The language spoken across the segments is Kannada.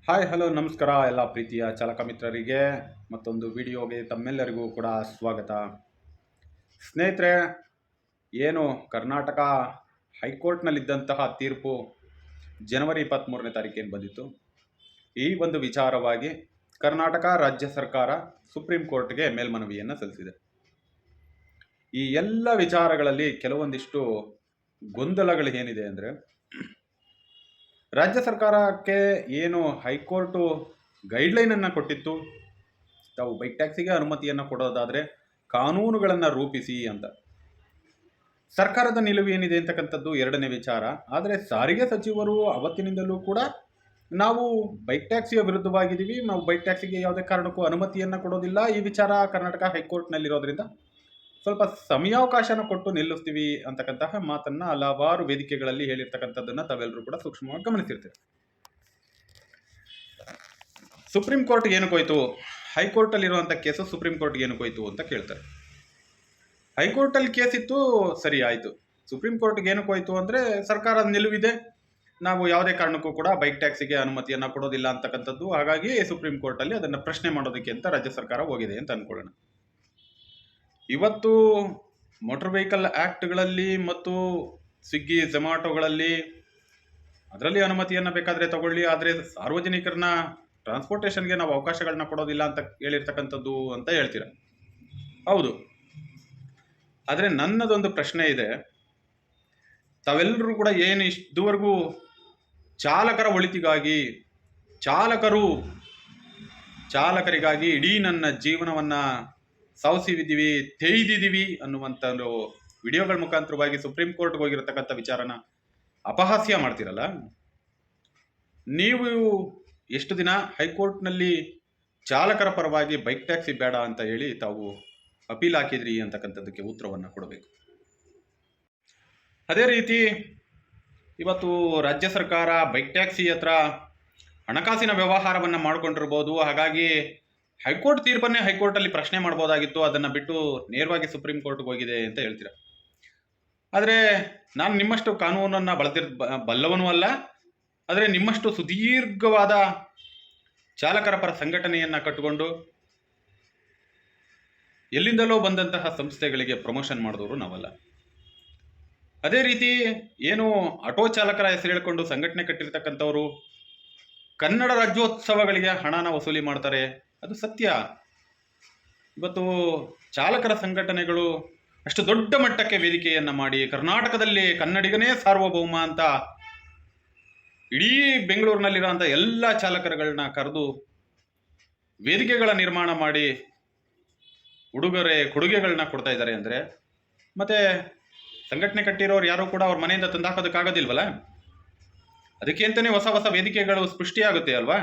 ಹಾಯ್ ಹಲೋ ನಮಸ್ಕಾರ ಎಲ್ಲ ಪ್ರೀತಿಯ ಚಾಲಕ ಮಿತ್ರರಿಗೆ ಮತ್ತೊಂದು ವಿಡಿಯೋಗೆ ತಮ್ಮೆಲ್ಲರಿಗೂ ಕೂಡ ಸ್ವಾಗತ. ಸ್ನೇಹಿತರೆ, ಏನು ಕರ್ನಾಟಕ ಹೈಕೋರ್ಟ್ನಲ್ಲಿದ್ದಂತಹ ತೀರ್ಪು ಜನವರಿ 23ನೇ ತಾರೀಕೇನು ಬಂದಿತ್ತು. ಈ ಒಂದು ವಿಚಾರವಾಗಿ ಕರ್ನಾಟಕ ರಾಜ್ಯ ಸರ್ಕಾರ ಸುಪ್ರೀಂ ಕೋರ್ಟ್ಗೆ ಮೇಲ್ಮನವಿಯನ್ನು ಸಲ್ಲಿಸಿದೆ. ಈ ಎಲ್ಲ ವಿಚಾರಗಳಲ್ಲಿ ಕೆಲವೊಂದಿಷ್ಟು ಗೊಂದಲಗಳು ಏನಿದೆ ಅಂದರೆ, ರಾಜ್ಯ ಸರ್ಕಾರಕ್ಕೆ ಏನು ಹೈಕೋರ್ಟು ಗೈಡ್ಲೈನನ್ನು ಕೊಟ್ಟಿತ್ತು, ತಾವು ಬೈಕ್ ಟ್ಯಾಕ್ಸಿಗೆ ಅನುಮತಿಯನ್ನು ಕೊಡೋದಾದರೆ ಕಾನೂನುಗಳನ್ನು ರೂಪಿಸಿ ಅಂತ. ಸರ್ಕಾರದ ನಿಲುವು ಏನಿದೆ ಅಂತಕ್ಕಂಥದ್ದು ಎರಡನೇ ವಿಚಾರ. ಆದರೆ ಸಾರಿಗೆ ಸಚಿವರು ಅವತ್ತಿನಿಂದಲೂ ಕೂಡ ನಾವು ಬೈಕ್ ಟ್ಯಾಕ್ಸಿಯ ವಿರುದ್ಧವಾಗಿದ್ದೀವಿ, ನಾವು ಬೈಕ್ ಟ್ಯಾಕ್ಸಿಗೆ ಯಾವುದೇ ಕಾರಣಕ್ಕೂ ಅನುಮತಿಯನ್ನು ಕೊಡೋದಿಲ್ಲ, ಈ ವಿಚಾರ ಕರ್ನಾಟಕ ಹೈಕೋರ್ಟ್ನಲ್ಲಿರೋದ್ರಿಂದ ಸ್ವಲ್ಪ ಸಮಯಾವಕಾಶನ ಕೊಟ್ಟು ನಿಲ್ಲಿಸ್ತೀವಿ ಅಂತಕ್ಕಂತಹ ಮಾತನ್ನು ಹಲವಾರು ವೇದಿಕೆಗಳಲ್ಲಿ ಹೇಳಿರ್ತಕ್ಕಂಥದ್ದನ್ನು ತಾವೆಲ್ಲರೂ ಕೂಡ ಸೂಕ್ಷ್ಮವಾಗಿ ಗಮನಿಸಿರ್ತೀರಿ. ಸುಪ್ರೀಂ ಕೋರ್ಟ್ಗೆ ಏನಕ್ಕೆ ಹೋಯ್ತು, ಹೈಕೋರ್ಟಲ್ಲಿರುವಂಥ ಕೇಸು ಸುಪ್ರೀಂ ಕೋರ್ಟ್ಗೆ ಏನಕ್ಕೆ ಹೋಯ್ತು ಅಂತ ಕೇಳ್ತಾರೆ. ಹೈಕೋರ್ಟಲ್ಲಿ ಕೇಸ್ ಇತ್ತು, ಸರಿ ಆಯಿತು. ಸುಪ್ರೀಂ ಕೋರ್ಟ್ಗೆ ಏನಕ್ಕೆ ಹೋಯ್ತು ಅಂದರೆ, ಸರ್ಕಾರದ ನಿಲುವಿದೆ, ನಾವು ಯಾವುದೇ ಕಾರಣಕ್ಕೂ ಕೂಡ ಬೈಕ್ ಟ್ಯಾಕ್ಸಿಗೆ ಅನುಮತಿಯನ್ನು ಕೊಡೋದಿಲ್ಲ ಅಂತಕ್ಕಂಥದ್ದು. ಹಾಗಾಗಿ ಸುಪ್ರೀಂ ಕೋರ್ಟಲ್ಲಿ ಅದನ್ನು ಪ್ರಶ್ನೆ ಮಾಡೋದಕ್ಕೆ ಅಂತ ರಾಜ್ಯ ಸರ್ಕಾರ ಹೋಗಿದೆ ಅಂತ ಅಂದ್ಕೊಳ್ಳೋಣ. ಇವತ್ತು ಮೋಟರ್ ವೆಹಿಕಲ್ ಆ್ಯಕ್ಟ್ಗಳಲ್ಲಿ ಮತ್ತು ಸ್ವಿಗ್ಗಿ ಝೊಮ್ಯಾಟೋಗಳಲ್ಲಿ ಅದರಲ್ಲಿ ಅನುಮತಿಯನ್ನು ಬೇಕಾದರೆ ತಗೊಳ್ಳಿ, ಆದರೆ ಸಾರ್ವಜನಿಕರನ್ನ ಟ್ರಾನ್ಸ್ಪೋರ್ಟೇಷನ್ಗೆ ನಾವು ಅವಕಾಶಗಳನ್ನ ಕೊಡೋದಿಲ್ಲ ಅಂತ ಹೇಳಿರ್ತಕ್ಕಂಥದ್ದು ಅಂತ ಹೇಳ್ತೀರ. ಹೌದು, ಆದರೆ ನನ್ನದೊಂದು ಪ್ರಶ್ನೆ ಇದೆ. ತಾವೆಲ್ಲರೂ ಕೂಡ ಏನು ಇದುವರೆಗೂ ಚಾಲಕರ ಒಳಿತಿಗಾಗಿ, ಚಾಲಕರಿಗಾಗಿ ಇಡೀ ನನ್ನ ಜೀವನವನ್ನು ಸಾವಸಿವಿದ್ದೀವಿ, ತೇಯ್ದಿದ್ದೀವಿ ಅನ್ನುವಂಥ ಒಂದು ವಿಡಿಯೋಗಳ ಮುಖಾಂತರವಾಗಿ ಸುಪ್ರೀಂ ಕೋರ್ಟ್ಗೆ ಹೋಗಿರತಕ್ಕಂಥ ವಿಚಾರನ ಅಪಹಾಸ್ಯ ಮಾಡ್ತಿರಲ್ಲ. ನೀವು ಎಷ್ಟು ದಿನ ಹೈಕೋರ್ಟ್ನಲ್ಲಿ ಚಾಲಕರ ಪರವಾಗಿ ಬೈಕ್ ಟ್ಯಾಕ್ಸಿ ಬೇಡ ಅಂತ ಹೇಳಿ ತಾವು ಅಪೀಲ್ ಹಾಕಿದ್ರಿ ಅಂತಕ್ಕಂಥದ್ದಕ್ಕೆ ಉತ್ತರವನ್ನು ಕೊಡಬೇಕು. ಅದೇ ರೀತಿ ಇವತ್ತು ರಾಜ್ಯ ಸರ್ಕಾರ ಬೈಕ್ ಟ್ಯಾಕ್ಸಿ ಹತ್ರ ಹಣಕಾಸಿನ ವ್ಯವಹಾರವನ್ನು ಮಾಡಿಕೊಂಡಿರ್ಬೋದು, ಹಾಗಾಗಿ ಹೈಕೋರ್ಟ್ ತೀರ್ಪನ್ನೇ ಹೈಕೋರ್ಟಲ್ಲಿ ಪ್ರಶ್ನೆ ಮಾಡ್ಬೋದಾಗಿತ್ತು, ಅದನ್ನು ಬಿಟ್ಟು ನೇರವಾಗಿ ಸುಪ್ರೀಂ ಕೋರ್ಟ್ಗೆ ಹೋಗಿದೆ ಅಂತ ಹೇಳ್ತೀರ. ಆದರೆ ನಾನು ನಿಮ್ಮಷ್ಟು ಕಾನೂನನ್ನು ಬಲ್ಲವನೂ ಅಲ್ಲ, ಆದರೆ ನಿಮ್ಮಷ್ಟು ಸುದೀರ್ಘವಾದ ಚಾಲಕರ ಪರ ಸಂಘಟನೆಯನ್ನು ಕಟ್ಟಿಕೊಂಡು ಎಲ್ಲಿಂದಲೋ ಬಂದಂತಹ ಸಂಸ್ಥೆಗಳಿಗೆ ಪ್ರಮೋಷನ್ ಮಾಡಿದವರು ನಾವಲ್ಲ. ಅದೇ ರೀತಿ ಏನು ಆಟೋ ಚಾಲಕರ ಹೆಸರು ಹೇಳ್ಕೊಂಡು ಸಂಘಟನೆ ಕಟ್ಟಿರ್ತಕ್ಕಂಥವರು ಕನ್ನಡ ರಾಜ್ಯೋತ್ಸವಗಳಿಗೆ ಹಣನ ವಸೂಲಿ ಮಾಡ್ತಾರೆ, ಅದು ಸತ್ಯ. ಇವತ್ತು ಚಾಲಕರ ಸಂಘಟನೆಗಳು ಅಷ್ಟು ದೊಡ್ಡ ಮಟ್ಟಕ್ಕೆ ವೇದಿಕೆಯನ್ನು ಮಾಡಿ ಕರ್ನಾಟಕದಲ್ಲಿ ಕನ್ನಡಿಗನೇ ಸಾರ್ವಭೌಮ ಅಂತ ಇಡೀ ಬೆಂಗಳೂರಿನಲ್ಲಿರೋಂಥ ಎಲ್ಲ ಚಾಲಕರುಗಳನ್ನ ಕರೆದು ವೇದಿಕೆಗಳ ನಿರ್ಮಾಣ ಮಾಡಿ ಉಡುಗೊರೆ ಕೊಡುಗೆಗಳನ್ನ ಕೊಡ್ತಾ ಇದ್ದಾರೆ ಅಂದರೆ, ಮತ್ತೆ ಸಂಘಟನೆ ಕಟ್ಟಿರೋರು ಯಾರು ಕೂಡ ಅವ್ರ ಮನೆಯಿಂದ ತಂದಾಕೋದಕ್ಕಾಗೋದಿಲ್ವಲ್ಲ. ಅದಕ್ಕೆ ಅಂತಲೇ ಹೊಸ ಹೊಸ ವೇದಿಕೆಗಳು ಸೃಷ್ಟಿಯಾಗುತ್ತೆ ಅಲ್ವಾ.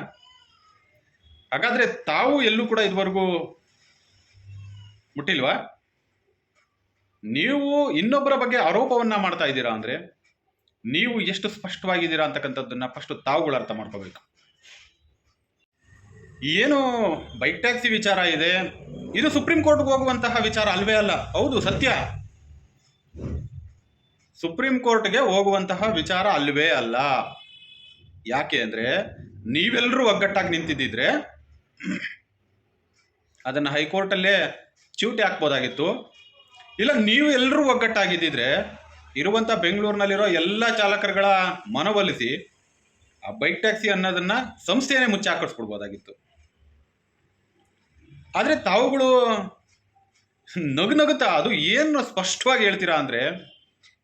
ಹಾಗಾದರೆ ತಾವು ಎಲ್ಲೂ ಕೂಡ ಇದುವರೆಗೂ ಮುಟ್ಟಿಲ್ವಾ? ನೀವು ಇನ್ನೊಬ್ಬರ ಬಗ್ಗೆ ಆರೋಪವನ್ನು ಮಾಡ್ತಾ ಇದ್ದೀರಾ ಅಂದರೆ ನೀವು ಎಷ್ಟು ಸ್ಪಷ್ಟವಾಗಿದ್ದೀರಾ ಅಂತಕ್ಕಂಥದ್ದನ್ನು ಫಸ್ಟ್ ತಾವುಗಳು ಅರ್ಥ ಮಾಡ್ಕೋಬೇಕು. ಏನು ಬೈಕ್ ಟ್ಯಾಕ್ಸಿ ವಿಚಾರ ಇದೆ, ಇದು ಸುಪ್ರೀಂ ಕೋರ್ಟ್ಗೆ ಹೋಗುವಂತಹ ವಿಚಾರ ಅಲ್ವೇ ಅಲ್ಲ. ಹೌದು, ಸತ್ಯ, ಸುಪ್ರೀಂ ಕೋರ್ಟ್ಗೆ ಹೋಗುವಂತಹ ವಿಚಾರ ಅಲ್ವೇ ಅಲ್ಲ. ಯಾಕೆ ಅಂದರೆ, ನೀವೆಲ್ಲರೂ ಒಗ್ಗಟ್ಟಾಗಿ ನಿಂತಿದ್ದಿದ್ರೆ ಅದನ್ನು ಹೈಕೋರ್ಟಲ್ಲೇ ಚ್ಯೂಟಿ ಹಾಕ್ಬೋದಾಗಿತ್ತು. ಇಲ್ಲ, ನೀವು ಎಲ್ಲರೂ ಒಗ್ಗಟ್ಟಾಗಿದ್ದಿದ್ರೆ ಇರುವಂಥ ಬೆಂಗಳೂರಿನಲ್ಲಿರೋ ಎಲ್ಲ ಚಾಲಕರುಗಳ ಮನವೊಲಿಸಿ ಆ ಬೈಕ್ ಟ್ಯಾಕ್ಸಿ ಅನ್ನೋದನ್ನು ಸಂಸ್ಥೆಯೇ ಮುಚ್ಚಿ ಹಾಕಿಸ್ಬಿಡ್ಬೋದಾಗಿತ್ತು. ಆದರೆ ತಾವುಗಳು ನಗುತ್ತಾ ಅದು ಏನು ಸ್ಪಷ್ಟವಾಗಿ ಹೇಳ್ತೀರಾ ಅಂದರೆ,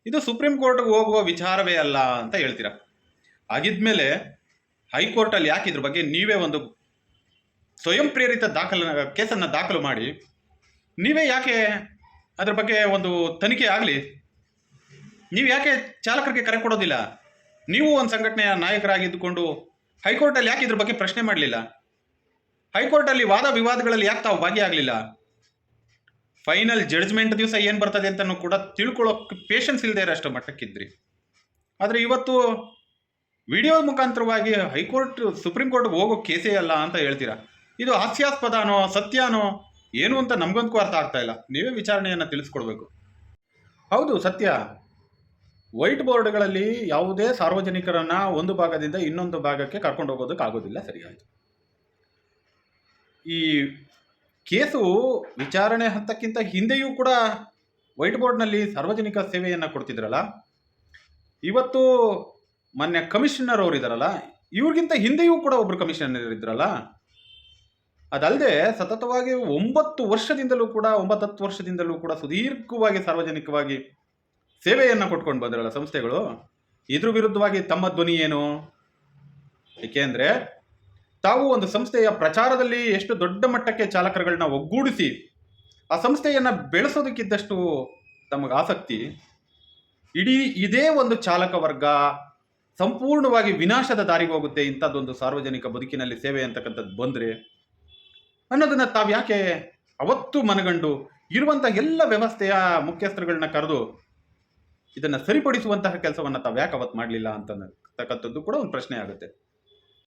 ಇದು ಸುಪ್ರೀಂ ಕೋರ್ಟ್ಗೆ ಹೋಗುವ ವಿಚಾರವೇ ಅಲ್ಲ ಅಂತ ಹೇಳ್ತೀರಾ. ಆಗಿದ್ಮೇಲೆ ಹೈಕೋರ್ಟಲ್ಲಿ ಯಾಕೆ ಇದ್ರ ಬಗ್ಗೆ ನೀವೇ ಒಂದು ಸ್ವಯಂ ಪ್ರೇರಿತ ಕೇಸನ್ನು ದಾಖಲು ಮಾಡಿ, ನೀವೇ ಯಾಕೆ ಅದ್ರ ಬಗ್ಗೆ ಒಂದು ತನಿಖೆ ಆಗಲಿ, ನೀವು ಯಾಕೆ ಚಾಲಕರಿಗೆ ಕರೆ ಕೊಡೋದಿಲ್ಲ? ನೀವು ಒಂದು ಸಂಘಟನೆಯ ನಾಯಕರಾಗಿದ್ದುಕೊಂಡು ಹೈಕೋರ್ಟಲ್ಲಿ ಯಾಕೆ ಇದ್ರ ಬಗ್ಗೆ ಪ್ರಶ್ನೆ ಮಾಡಲಿಲ್ಲ? ಹೈಕೋರ್ಟಲ್ಲಿ ವಾದ ವಿವಾದಗಳಲ್ಲಿ ಯಾಕೆ ತಾವು ಭಾಗಿಯಾಗಲಿಲ್ಲ? ಫೈನಲ್ ಜಡ್ಜ್ಮೆಂಟ್ ದಿವಸ ಏನು ಬರ್ತದೆ ಅಂತಲೂ ಕೂಡ ತಿಳ್ಕೊಳ್ಳೋಕೆ ಪೇಷನ್ಸ್ ಇಲ್ಲದೆ ಇರೋಷ್ಟು ಮಟ್ಟಕ್ಕಿದ್ರಿ. ಆದರೆ ಇವತ್ತು ವಿಡಿಯೋ ಮುಖಾಂತರವಾಗಿ ಹೈಕೋರ್ಟ್ ಸುಪ್ರೀಂ ಕೋರ್ಟ್ಗೆ ಹೋಗೋ ಕೇಸೇ ಅಲ್ಲ ಅಂತ ಹೇಳ್ತೀರಾ. ಇದು ಹಾಸ್ಯಾಸ್ಪದನೋ ಸತ್ಯನೋ ಏನು ಅಂತ ನಮಗಂತೂ ಅರ್ಥ ಆಗ್ತಾ ಇಲ್ಲ. ನೀವೇ ವಿಚಾರಣೆಯನ್ನು ತಿಳಿಸ್ಕೊಡ್ಬೇಕು. ಹೌದು, ಸತ್ಯ, ವೈಟ್ ಬೋರ್ಡ್ಗಳಲ್ಲಿ ಯಾವುದೇ ಸಾರ್ವಜನಿಕರನ್ನ ಒಂದು ಭಾಗದಿಂದ ಇನ್ನೊಂದು ಭಾಗಕ್ಕೆ ಕರ್ಕೊಂಡು ಹೋಗೋದಕ್ಕೆ ಆಗೋದಿಲ್ಲ. ಸರಿಯಾಯಿತು. ಈ ಕೇಸು ವಿಚಾರಣೆ ಹಂತಕ್ಕಿಂತ ಹಿಂದೆಯೂ ಕೂಡ ವೈಟ್ ಬೋರ್ಡ್ನಲ್ಲಿ ಸಾರ್ವಜನಿಕ ಸೇವೆಯನ್ನು ಕೊಡ್ತಿದ್ರಲ್ಲ, ಇವತ್ತು ಮೊನ್ನೆ ಕಮಿಷನರ್ ಅವರು ಇದಾರಲ್ಲ, ಇವ್ರಿಗಿಂತ ಹಿಂದೆಯೂ ಕೂಡ ಒಬ್ರು ಕಮಿಷನರ್ ಇದ್ರಲ್ಲ. ಅದಲ್ಲದೆ ಸತತವಾಗಿ 9 ವರ್ಷದಿಂದಲೂ ಕೂಡ 9-10 ವರ್ಷದಿಂದಲೂ ಕೂಡ ಸುದೀರ್ಘವಾಗಿ ಸಾರ್ವಜನಿಕವಾಗಿ ಸೇವೆಯನ್ನು ಕೊಟ್ಕೊಂಡು ಬಂದ್ರಲ್ಲ ಸಂಸ್ಥೆಗಳು. ಇದ್ರ ವಿರುದ್ಧವಾಗಿ ತಮ್ಮ ಧ್ವನಿ ಏನು? ಏಕೆಂದರೆ ತಾವು ಒಂದು ಸಂಸ್ಥೆಯ ಪ್ರಚಾರದಲ್ಲಿ ಎಷ್ಟು ದೊಡ್ಡ ಮಟ್ಟಕ್ಕೆ ಚಾಲಕರುಗಳನ್ನ ಒಗ್ಗೂಡಿಸಿ ಆ ಸಂಸ್ಥೆಯನ್ನು ಬೆಳೆಸೋದಕ್ಕಿದ್ದಷ್ಟು ತಮಗೆ ಆಸಕ್ತಿ, ಇದೇ ಒಂದು ಚಾಲಕ ವರ್ಗ ಸಂಪೂರ್ಣವಾಗಿ ವಿನಾಶದ ದಾರಿಗೆ ಹೋಗುತ್ತೆ ಇಂಥದ್ದೊಂದು ಸಾರ್ವಜನಿಕ ಬದುಕಿನಲ್ಲಿ ಸೇವೆ ಅಂತಕ್ಕಂಥದ್ದು ಬಂದರೆ ಅನ್ನೋದನ್ನ ತಾವು ಯಾಕೆ ಅವತ್ತು ಮನಗಂಡು ಇರುವಂಥ ಎಲ್ಲ ವ್ಯವಸ್ಥೆಯ ಮುಖ್ಯಸ್ಥರುಗಳನ್ನ ಕರೆದು ಇದನ್ನು ಸರಿಪಡಿಸುವಂತಹ ಕೆಲಸವನ್ನು ತಾವು ಯಾಕೆ ಅವತ್ತು ಮಾಡಲಿಲ್ಲ ಅಂತಕ್ಕಂಥದ್ದು ಕೂಡ ಒಂದು ಪ್ರಶ್ನೆ ಆಗುತ್ತೆ.